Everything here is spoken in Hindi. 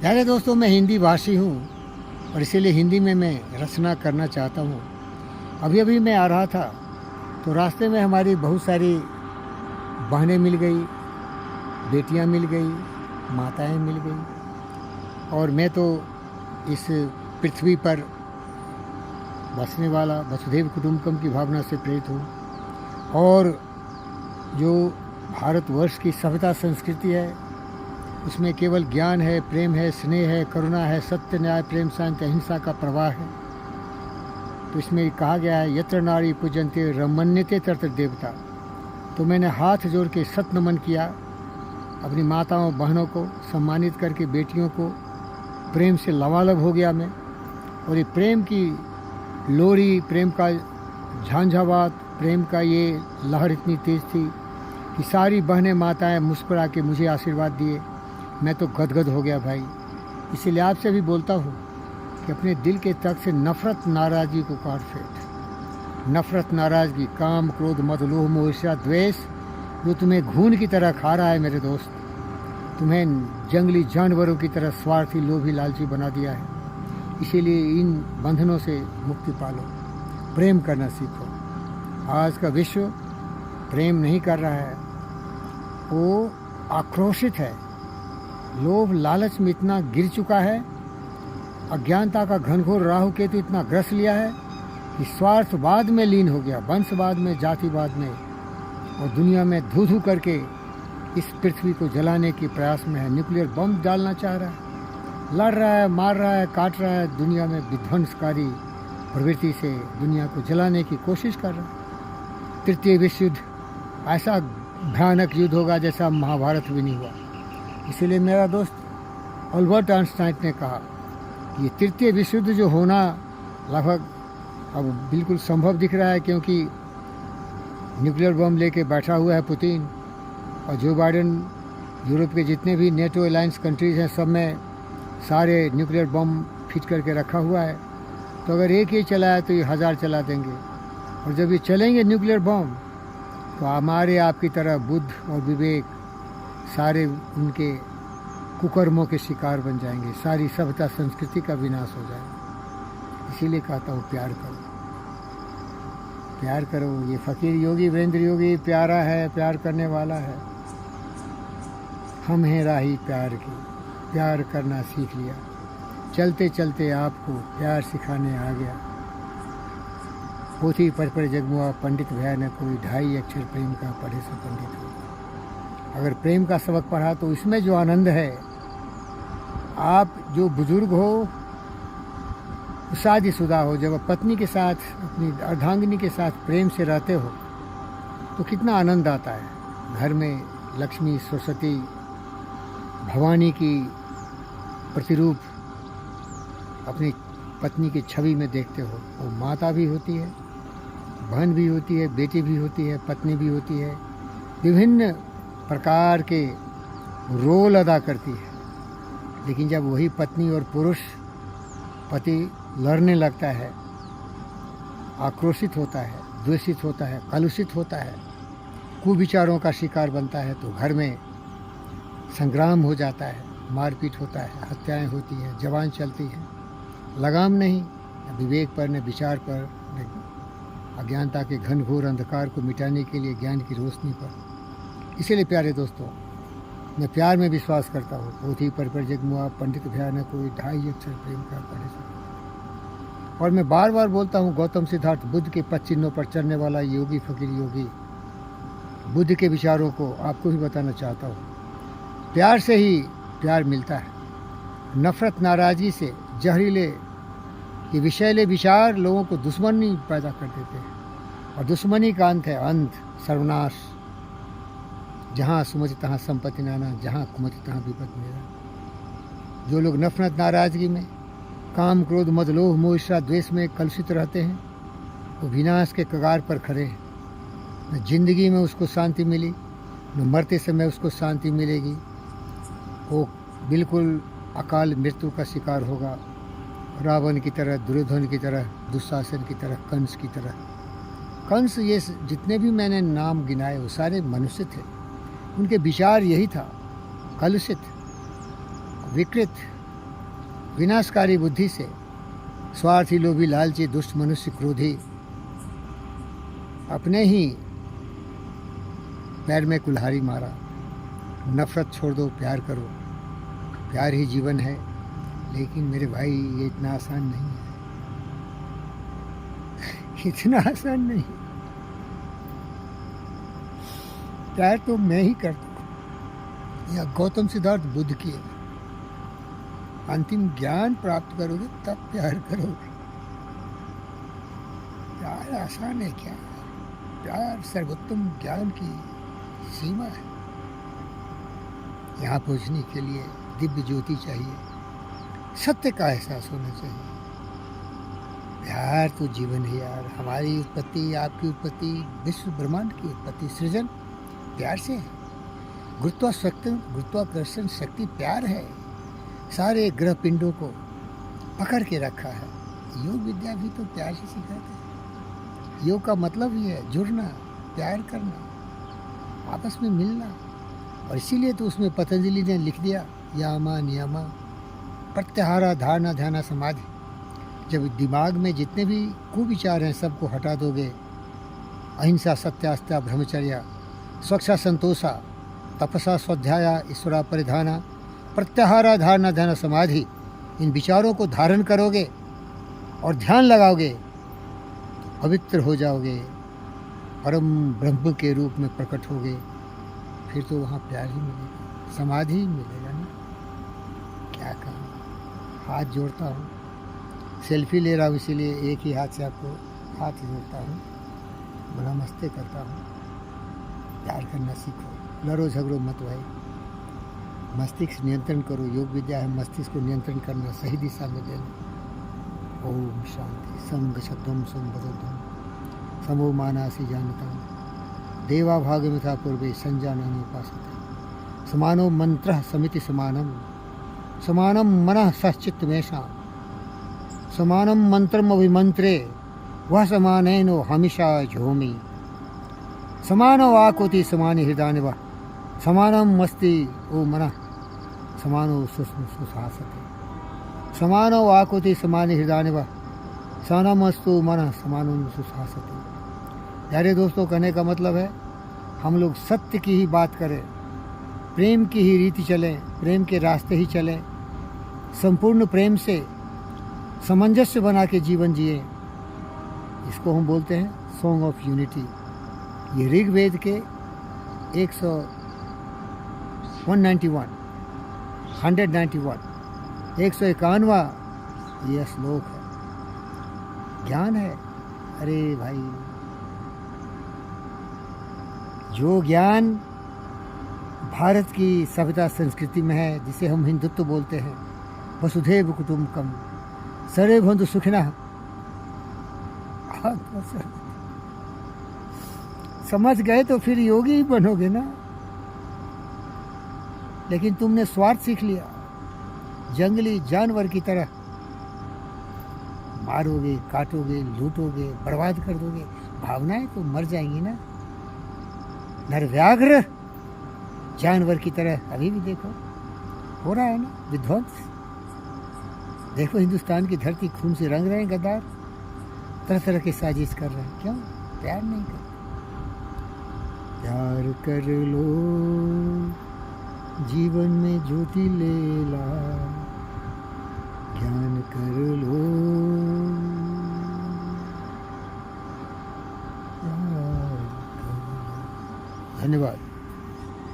प्यारे दोस्तों, मैं हिंदी भाषी हूँ और इसीलिए हिंदी में मैं रचना करना चाहता हूँ। अभी अभी मैं आ रहा था तो रास्ते में हमारी बहुत सारी बहनें मिल गई, बेटियाँ मिल गई, माताएं मिल गई और मैं तो इस पृथ्वी पर बसने वाला वसुधैव कुटुंबकम की भावना से प्रेरित हूँ। और जो भारतवर्ष की सभ्यता संस्कृति है उसमें केवल ज्ञान है, प्रेम है, स्नेह है, करुणा है, सत्य, न्याय, प्रेम, शांति, अहिंसा का प्रवाह है। तो इसमें कहा गया है यत्र नारी पूजन्ते रमन्यते तत्र देवता। तो मैंने हाथ जोड़ के सत नमन किया, अपनी माताओं बहनों को सम्मानित करके, बेटियों को प्रेम से लबालब हो गया मैं। और ये प्रेम की लोरी, प्रेम का झांझावात, प्रेम का ये लहर इतनी तेज़ थी कि सारी बहनें माताएं मुस्कुरा के मुझे आशीर्वाद दिए। मैं तो गदगद हो गया भाई। इसीलिए आपसे भी बोलता हूँ कि अपने दिल के तक से नफ़रत नाराज़गी को काट फेंक। नफ़रत नाराज़गी, काम, क्रोध, मद, लोभ, मोह, ईर्ष्या, द्वेष जो तुम्हें घून की तरह खा रहा है मेरे दोस्त, तुम्हें जंगली जानवरों की तरह स्वार्थी, लोभी, लालची बना दिया है। इसीलिए इन बंधनों से मुक्ति पालो, प्रेम करना सीखो। आज का विश्व प्रेम नहीं कर रहा है, वो आक्रोशित है, लोभ लालच में इतना गिर चुका है, अज्ञानता का घनघोर राहु केतु इतना ग्रस लिया है कि स्वार्थवाद में लीन हो गया, वंशवाद में, जातिवाद में, और दुनिया में धू धू करके इस पृथ्वी को जलाने के प्रयास में है। न्यूक्लियर बम डालना चाह रहा है, लड़ रहा है, मार रहा है, काट रहा है, दुनिया में विध्वंसकारी प्रवृत्ति से दुनिया को जलाने की कोशिश कर रहा है। तृतीय विश्व युद्ध ऐसा भयानक युद्ध होगा जैसा महाभारत भी नहीं हुआ। इसीलिए मेरा दोस्त अल्बर्ट आइंस्टाइन ने कहा कि ये तृतीय विश्व युद्ध जो होना लगभग अब बिल्कुल संभव दिख रहा है, क्योंकि न्यूक्लियर बम लेके बैठा हुआ है पुतिन, और जो बाइडेन यूरोप के जितने भी नेटो अलायंस कंट्रीज़ हैं सब में सारे न्यूक्लियर बम फिट करके रखा हुआ है। तो अगर एक ही चलाया तो ये 1000 चला देंगे, और जब ये चलेंगे न्यूक्लियर बम तो हमारे आपकी तरह बुद्ध और विवेक सारे उनके कुकर्मों के शिकार बन जाएंगे, सारी सभ्यता संस्कृति का विनाश हो जाएगा। इसीलिए कहता हूँ प्यार करो, प्यार करो। ये फ़कीर योगी वीरेंद्र योगी प्यारा है, प्यार करने वाला है। हम हैं राही प्यार की, प्यार करना सीख लिया, चलते चलते आपको प्यार सिखाने आ गया। पोथी पर जगमुआ पंडित भया न कोई, 2.5 अक्षर प्रेम का पढ़े से पंडित हो। अगर प्रेम का सबक पढ़ा तो इसमें जो आनंद है, आप जो बुजुर्ग हो, शादीशुदा हो, जब पत्नी के साथ, अपनी अर्धांगिनी के साथ प्रेम से रहते हो तो कितना आनंद आता है। घर में लक्ष्मी, सरस्वती, भवानी की प्रतिरूप अपनी पत्नी की छवि में देखते हो। वो माता भी होती है, बहन भी होती है, बेटी भी होती है, पत्नी भी होती है, विभिन्न प्रकार के रोल अदा करती है। लेकिन जब वही पत्नी और पुरुष, पति लड़ने लगता है, आक्रोशित होता है, द्वेषित होता है, कलुषित होता है, कुविचारों का शिकार बनता है, तो घर में संग्राम हो जाता है, मारपीट होता है, हत्याएं होती हैं, जवान चलती है। लगाम नहीं, न विवेक पर, न विचार पर, न अज्ञानता के घनघोर अंधकार को मिटाने के लिए ज्ञान की रोशनी पर। इसीलिए प्यारे दोस्तों, मैं प्यार में विश्वास करता हूँ। पोथी पर जगमुआ पंडित भया न कोई, 2.5 अक्षर प्रेम का पढ़े से। और मैं बार बार बोलता हूँ, गौतम सिद्धार्थ बुद्ध के 5 चिन्हों पर चलने वाला योगी फ़कीर योगी बुद्ध के विचारों को आपको भी बताना चाहता हूँ। प्यार से ही प्यार मिलता है। नफ़रत नाराज़गी से जहरीले ये विषैले विचार लोगों को दुश्मनी पैदा कर देते हैं, और दुश्मनी का अंत है अंत, सर्वनाश। जहाँ सुमति तहाँ संपत्ति नाना, जहाँ कुमति तहाँ विपत मेरा। जो लोग नफ़रत नाराज़गी में, काम, क्रोध, मद, लोभ, मोह, ईर्ष्या, द्वेष में कलुषित रहते हैं, वो विनाश के कगार पर खड़े हैं। न जिंदगी में उसको शांति मिली, न मरते समय उसको शांति मिलेगी। वो बिल्कुल अकाल मृत्यु का शिकार होगा, रावण की तरह, दुर्योधन की तरह, दुशासन की तरह, कंस की तरह। कंस, ये जितने भी मैंने नाम गिनाए वो सारे मनुष्य थे। उनके विचार यही था, कलुषित, विकृत, विनाशकारी बुद्धि से स्वार्थी, लोभी, लालची, दुष्ट, मनुष्य, क्रोधी अपने ही पैर में कुल्हाड़ी मारा। नफरत छोड़ दो, प्यार करो, प्यार ही जीवन है। लेकिन मेरे भाई ये इतना आसान नहीं है, इतना आसान नहीं। प्यार तो मैं ही करता हूँ, या गौतम सिद्धार्थ बुद्ध की अंतिम ज्ञान प्राप्त करोगे तब प्यार करोगे। प्यार आसान है क्या? प्यार सर्वोत्तम ज्ञान की सीमा है। यहाँ पहुँचने के लिए दिव्य ज्योति चाहिए, सत्य का एहसास होना चाहिए। प्यार तो जीवन है यार। हमारी उत्पत्ति, आपकी उत्पत्ति, विश्व ब्रह्मांड की उत्पत्ति, सृजन प्यार से है। गुरुत्वाकर्षण शक्ति प्यार है। सारे ग्रह पिंडों को पकड़ के रखा है। योग विद्या भी तो प्यार से सिखाते हैं। योग का मतलब ही है जुड़ना, प्यार करना, आपस में मिलना। और इसीलिए तो उसमें पतंजलि ने लिख दिया यामा नियमा प्रत्याहारा धारणा ध्यान समाधि। जब दिमाग में जितने भी कुविचार हैं सबको हटा दोगे, अहिंसा, सत्यास्त्या, ब्रह्मचर्या, स्वच्छा, संतोषा, तपसा, स्वाध्याया, ईश्वरा परिधाना, प्रत्याहारा धारणा ध्यान समाधि, इन विचारों को धारण करोगे और ध्यान लगाओगे तो पवित्र हो जाओगे, परम ब्रह्म के रूप में प्रकट होगे। फिर तो वहाँ प्यार ही मिलेगा, समाधि ही मिलेगा ना। क्या कहूँ, हाथ जोड़ता हूँ, सेल्फी ले रहा हूँ, इसीलिए एक ही हाथ से आपको हाथ जोड़ता हूँ, नमस्ते करता हूँ। प्यार करना सीखो, लड़ो झगड़ो मत भाई, मस्तिष्क नियंत्रण करो। योग विद्या है मस्तिष्क को नियंत्रण करना, सही दिशा में देना। ओम शांति। संग शब्दम संबद्धम समो मानासी जानता देवा भाग मिथा पूर्वे संजानानि उपासते समानो मंत्र समिति समानम समानम मनः सश्चित्त मेषा समानम मंत्रम अभिमंत्रे वह समानेनो हमेशा झोमी समानो आकोति समानि हृदय वह समानम मस्ति ओ मनः समानो सुशासते समानो आकोति समानि हृदय वह समानमस्तु मनः समानो सुशासते। प्यारे दोस्तों, कहने का मतलब है हम लोग सत्य की ही बात करें, प्रेम की ही रीति चलें, प्रेम के रास्ते ही चलें, संपूर्ण प्रेम से सामंजस्य बना के जीवन जिए। इसको हम बोलते हैं सॉन्ग ऑफ यूनिटी। ये ऋग्वेद के 191 ये श्लोक है। ज्ञान है। अरे भाई, जो ज्ञान भारत की सभ्यता संस्कृति में है, जिसे हम हिंदुत्व बोलते हैं, वसुधैव कुटुम्बकम सर्वे भवन्तु सुखिनः, समझ गए तो फिर योगी ही बनोगे ना। लेकिन तुमने स्वार्थ सीख लिया, जंगली जानवर की तरह मारोगे, काटोगे, लूटोगे, बर्बाद कर दोगे। भावनाएं तो मर जाएंगी ना। नरव्याघ्र जानवर की तरह अभी भी देखो हो रहा है ना विध्वंस। देखो हिंदुस्तान की धरती खून से रंग रहे हैं गद्दार, तरह तरह की साजिश कर रहे हैं। क्यों? प्यार नहीं करते। प्यार कर लो, जीवन में ज्योति ले ला, ज्ञान कर लो, प्यार कर लो। धन्यवाद।